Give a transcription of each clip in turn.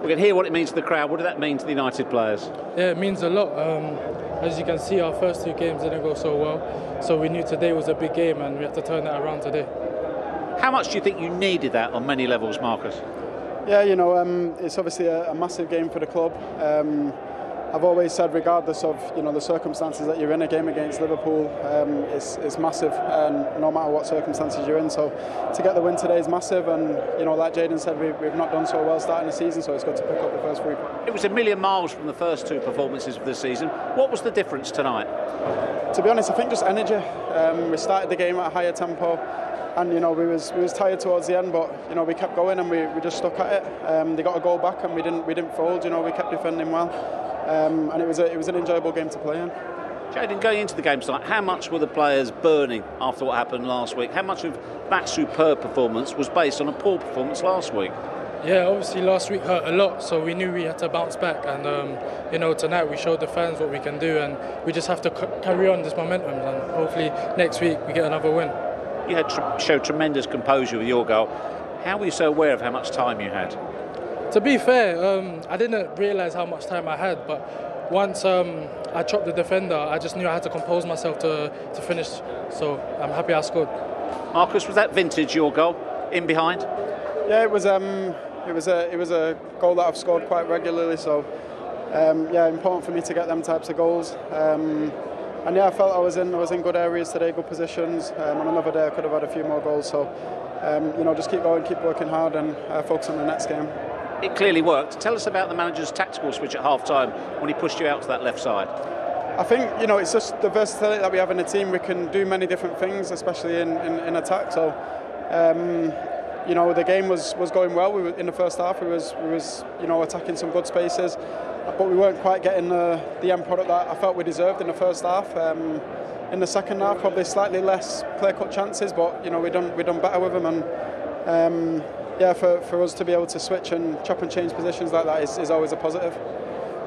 We can hear what it means to the crowd. What did that mean to the United players? Yeah, it means a lot. As you can see, our first 2 games didn't go so well, so we knew today was a big game and we had to turn that around today. How much do you think you needed that on many levels, Marcus? Yeah, it's obviously a massive game for the club. I've always said, regardless of the circumstances that you're in, a game against Liverpool is massive, no matter what circumstances you're in. So to get the win today is massive, and like Jayden said, we've not done so well starting the season, so it's good to pick up the first 3 points. It was a million miles from the first 2 performances of the season. What was the difference tonight? To be honest, I think just energy. We started the game at a higher tempo. And we was tired towards the end, but we kept going and we just stuck at it. They got a goal back and we didn't fold. We kept defending well, and it was an enjoyable game to play in. Jayden, going into the game tonight, how much were the players burning after what happened last week? How much of that superb performance was based on a poor performance last week? Yeah, obviously last week hurt a lot, so we knew we had to bounce back. And tonight we showed the fans what we can do, and we just have to carry on this momentum. And hopefully next week we get another win. You showed tremendous composure with your goal. How were you so aware of how much time you had? To be fair, I didn't realise how much time I had, but once I chopped the defender, I just knew I had to compose myself to finish. So I'm happy I scored. Marcus, was that vintage your goal, in behind? Yeah, it was a goal that I've scored quite regularly. So important for me to get them types of goals. And yeah, I felt I was in good areas today, good positions. On another day, I could have had a few more goals. So, just keep going, keep working hard, and focus on the next game. It clearly worked. Tell us about the manager's tactical switch at half-time when he pushed you out to that left side. I think it's just the versatility that we have in the team. We can do many different things, especially in attack. So, the game was going well. We were in the first half. We was attacking some good spaces. But we weren't quite getting the end product that I felt we deserved in the first half. In the second half, probably slightly less clear-cut chances, but we done better with them. And for us to be able to switch and chop and change positions like that is always a positive.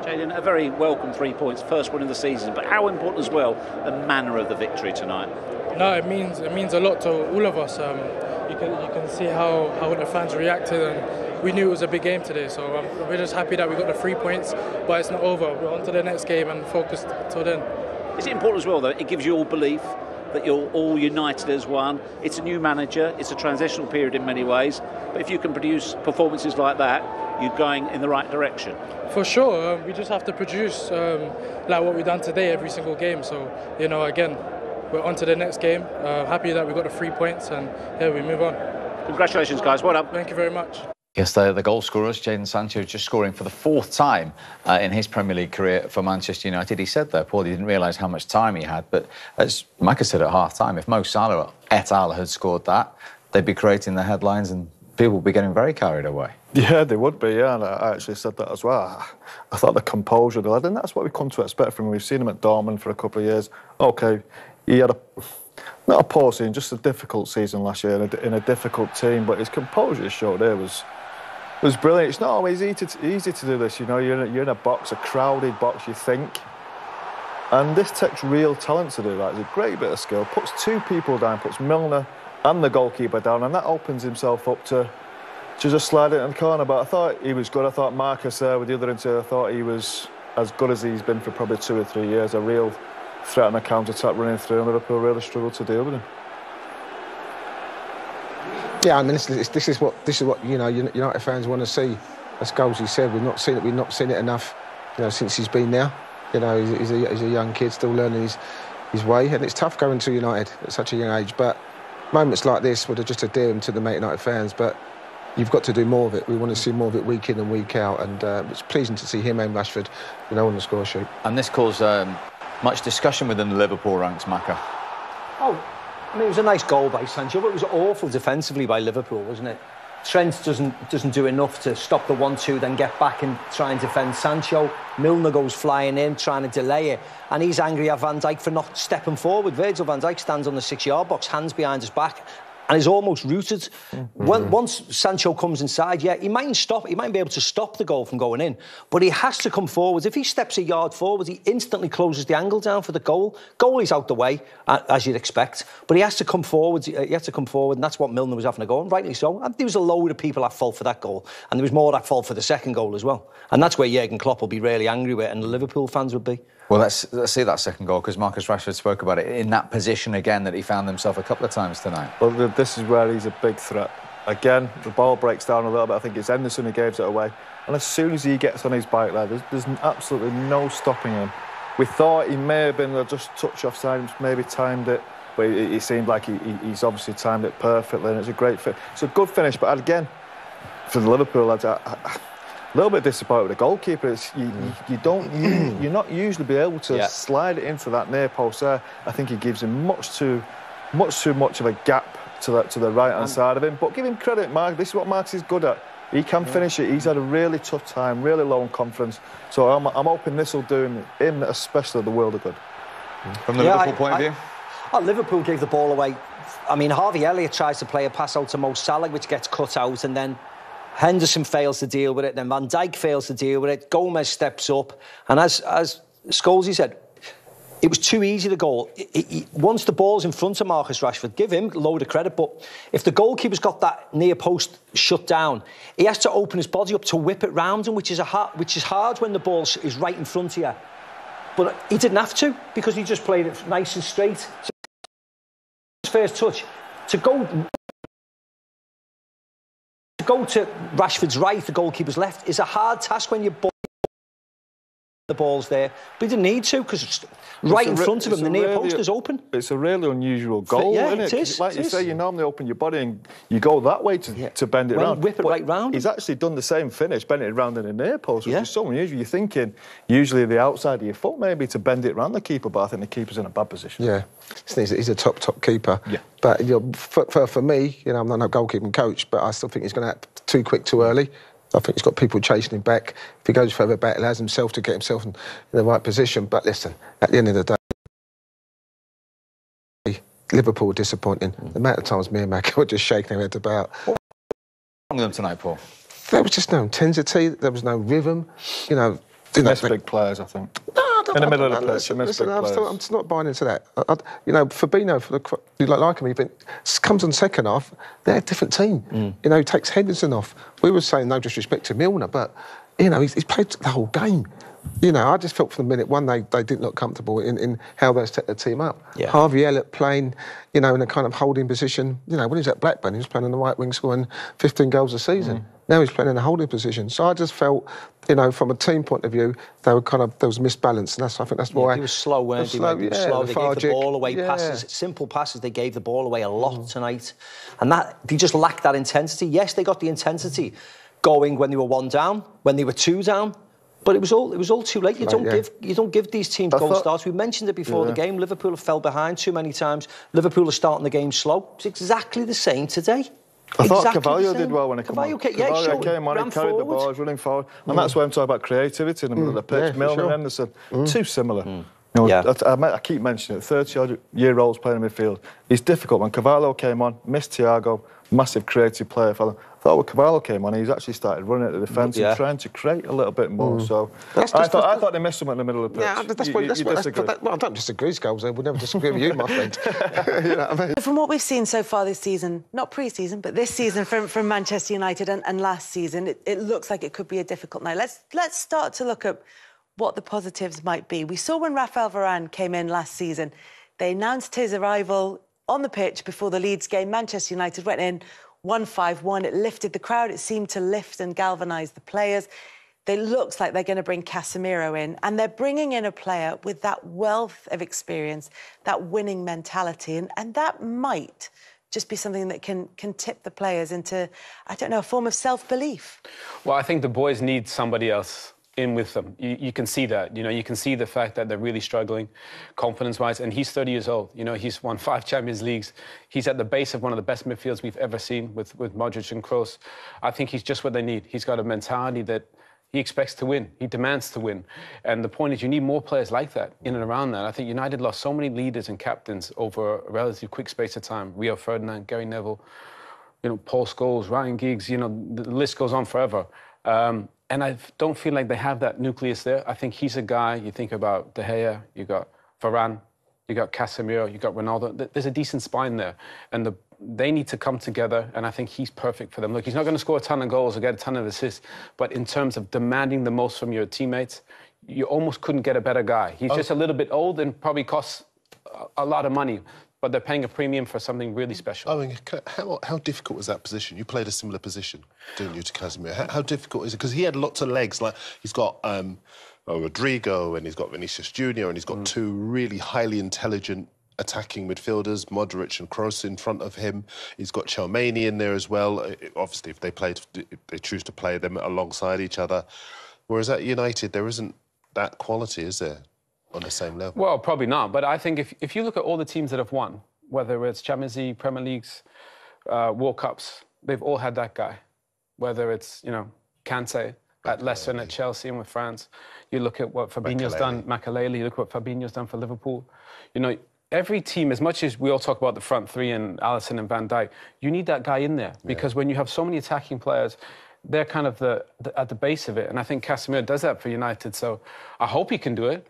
Jayden, a very welcome 3 points, first win of the season. But how important as well the manner of the victory tonight? No, it means a lot to all of us. You can see how the fans reacted, and we knew it was a big game today, so we're just happy that we got the 3 points, but it's not over. We're on to the next game and focused till then. Is it important as well, though? It gives you all belief that you're all united as one. It's a new manager, it's a transitional period in many ways, but if you can produce performances like that, you're going in the right direction. For sure, we just have to produce like what we've done today every single game. So, again, we're on to the next game. Happy that we got the 3 points, and we move on. Congratulations, guys. Well done. Thank you very much. Yes, the goal scorers, Jayden Sancho, just scoring for the 4th time in his Premier League career for Manchester United. He said there, Paul, he didn't realise how much time he had, but as Micah said at half-time, if Mo Salah et al. Had scored that, they'd be creating the headlines and people would be getting very carried away. Yeah, they would be, yeah, and I actually said that as well. I thought the composure of the lad, and that's what we've come to expect from him. We've seen him at Dortmund for a couple of years. OK, he had not a poor season, just a difficult season last year in a difficult team, but his composure showed there was brilliant. It's not always easy to do this, you're in a box, a crowded box, you think. And this takes real talent to do that. It's a great bit of skill. Puts 2 people down, puts Milner and the goalkeeper down, and that opens himself up to just slide it in the corner. But I thought he was good. I thought Marcus there with the other inter, I thought he was as good as he's been for probably 2 or 3 years. A real threat on a counter-attack running through, and Liverpool really struggled to deal with him. Yeah, I mean, this is what United fans want to see. As Scholes, he said, we've not seen it enough, since he's been there. He's a young kid still learning his way, and it's tough going to United at such a young age. But moments like this would have just endeared him to the Man United fans. But you've got to do more of it. We want to see more of it week in and week out, and it's pleasing to see him and Rashford, on the score sheet. And this caused much discussion within the Liverpool ranks, Macca. Oh, I mean, it was a nice goal by Sancho, but it was awful defensively by Liverpool, wasn't it? Trent doesn't do enough to stop the 1-2, then get back and try and defend Sancho. Milner goes flying in, trying to delay it, and he's angry at Van Dijk for not stepping forward. Virgil van Dijk stands on the 6-yard box, hands behind his back, and is almost rooted. Once Sancho comes inside, yeah, he mightn't be able to stop the goal from going in, but he has to come forwards. If he steps a yard forward, he instantly closes the angle down for the goal. Goalie's out the way, as you'd expect, but he has to come forward. He has to come forward, and that's what Milner was having a go, and rightly so. And there was a load of people at fault for that goal, and there was more at fault for the second goal as well. And that's where Jurgen Klopp will be really angry with, and the Liverpool fans would be. Well, let's see that second goal, because Marcus Rashford spoke about it in that position again that he found himself a couple of times tonight. Well, this is where he's a big threat. Again, the ball breaks down a little bit. I think it's Henderson who gives it away. And as soon as he gets on his bike there, there's absolutely no stopping him. We thought he may have been just touch offside, maybe timed it, but it seemed like he's obviously timed it perfectly, and it's a great fit. It's a good finish, but again, for the Liverpool lads, a little bit disappointed with the goalkeeper. You're not usually be able to slide it into that near post there. I think he gives him much too much of a gap to the right hand side of him. But give him credit, Mark. This is what Mark's is good at. He can finish it. He's had a really tough time, really low in confidence. So I'm hoping this will do him especially the world of good. From the Liverpool point of view? Liverpool gave the ball away. I mean, Harvey Elliott tries to play a pass out to Mo Salah, which gets cut out, and then Henderson fails to deal with it, then Van Dijk fails to deal with it, Gomez steps up, and as Scholes said, it was too easy to goal. Once the ball's in front of Marcus Rashford, give him a load of credit, but if the goalkeeper's got that near post shut down, he has to open his body up to whip it round him, which is hard when the ball is right in front of you. But he didn't have to, because he just played it nice and straight. So his first touch, to go to Rashford's right, the goalkeeper's left, is a hard task when the ball's there. But he didn't need to, because right in front of him, the near post is open. It's a really unusual goal, isn't it? It is. Like you say, you normally open your body and you go that way to bend it round. Whip it right round. He's actually done the same finish, bent it round in the near post, which is so unusual. You're thinking usually the outside of your foot maybe to bend it round the keeper, but I think the keeper's in a bad position. Yeah, he's a top keeper. Yeah. But for me, I'm not a goalkeeping coach, but I still think he's going to act too quick too early. I think he's got people chasing him back. If he goes further back, he allows himself to get himself in the right position. But listen, at the end of the day, Liverpool were disappointing. The amount of times me and Mac were just shaking our heads about. What's wrong with them tonight, Paul? There was just no intensity. There was no rhythm. Missed big players, I think. In the middle of the pitch, I'm just not buying into that. Fabinho, you like him, he comes on second half, they're a different team. He takes Henderson off. We were saying no disrespect to Milner, but, he's played the whole game. I just felt from the minute one, they didn't look comfortable in how they set the team up. Yeah. Harvey Elliott playing, in a kind of holding position. When he was at Blackburn, he was playing on the right wing, scoring 15 goals a season. Now he's playing in a holding position. So I just felt, from a team point of view, there was misbalance, and I think that's why. He was slow, weren't he? Slow, They gave the ball away passes, simple passes. They gave the ball away a lot tonight, and they just lacked that intensity. Yes, they got the intensity going when they were 1 down, when they were 2 down. But it was all too late. You don't give these teams goal starts. We mentioned it before the game. Liverpool have fell behind too many times. Liverpool are starting the game slow. It's exactly the same today. I thought Cavallo did well when he came on. Cavallo came on, he carried the ball, he was running forward. And that's why I'm talking about creativity in the middle of the pitch. Milner and Henderson, too similar. I keep mentioning it, 30-odd-year-olds playing in midfield. It's difficult. When Cavallo came on, missed Thiago, massive creative player for them. I thought when Cavallo came on, he's actually started running at the defence and trying to create a little bit more. So I thought they missed something in the middle of the pitch. I don't disagree, Scholes. I would never disagree with you, my friend. You know what I mean? From what we've seen so far this season, not pre-season, but this season from Manchester United and last season, it looks like it could be a difficult night. Let's start to look at what the positives might be. We saw when Rafael Varane came in last season, they announced his arrival on the pitch before the Leeds game. Manchester United went in 1-5-1. It lifted the crowd. It seemed to lift and galvanise the players. It looks like they're going to bring Casemiro in, and they're bringing in a player with that wealth of experience, that winning mentality, and that might just be something that can tip the players into, I don't know, a form of self-belief. Well, I think the boys need somebody else in with them. You can see that. You can see the fact that they're really struggling confidence-wise. And he's 30 years old. He's won 5 Champions Leagues. He's at the base of one of the best midfields we've ever seen with Modric and Kroos. I think he's just what they need. He's got a mentality that He expects to win. He demands to win. And the point is you need more players like that in and around that. I think United lost so many leaders and captains over a relatively quick space of time. Rio Ferdinand, Gary Neville, Paul Scholes, Ryan Giggs, the list goes on forever. And I don't feel like they have that nucleus there. I think he's a guy, you think about De Gea, you got Varane, you got Casemiro, you got Ronaldo. There's a decent spine there. And they need to come together, and I think he's perfect for them. Look, he's not going to score a ton of goals or get a ton of assists, but in terms of demanding the most from your teammates, you almost couldn't get a better guy. He's just a little bit old and probably costs a lot of money, but they're paying a premium for something really special. I mean, how difficult was that position? You played a similar position, didn't you, to Casemiro? How difficult is it? Because he had lots of legs. Like, he's got Rodrigo, and he's got Vinicius Jr., and he's got two really highly intelligent attacking midfielders, Modric and Kroos in front of him. He's got Chelmani in there as well. Obviously, if they choose to play them alongside each other. Whereas at United, there isn't that quality, is there, on the same level? Well, probably not. But I think if you look at all the teams that have won, whether it's Champions League, Premier Leagues, World Cups, they've all had that guy. Whether it's, Kante at Leicester and at Chelsea and with France. You look at what Fabinho's done, Makelele, you look at what Fabinho's done for Liverpool. Every team, as much as we all talk about the front three and Alisson and Van Dijk, you need that guy in there because when you have so many attacking players, they're kind of at the base of it. And I think Casemiro does that for United. So I hope he can do it,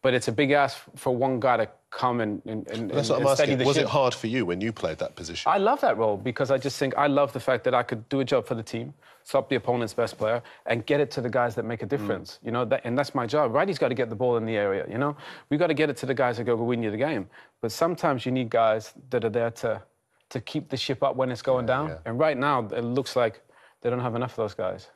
but it's a big ask for one guy to come and That's what I'm steady asking. the Was ship. it hard for you when you played that position? I love that role because I just think I love the fact that I could do a job for the team, stop the opponent's best player, and get it to the guys that make a difference. And that's my job. Righty's got to get the ball in the area. We've got to get it to the guys that go win you the game. But sometimes you need guys that are there to keep the ship up when it's going down. And right now, it looks like they don't have enough of those guys.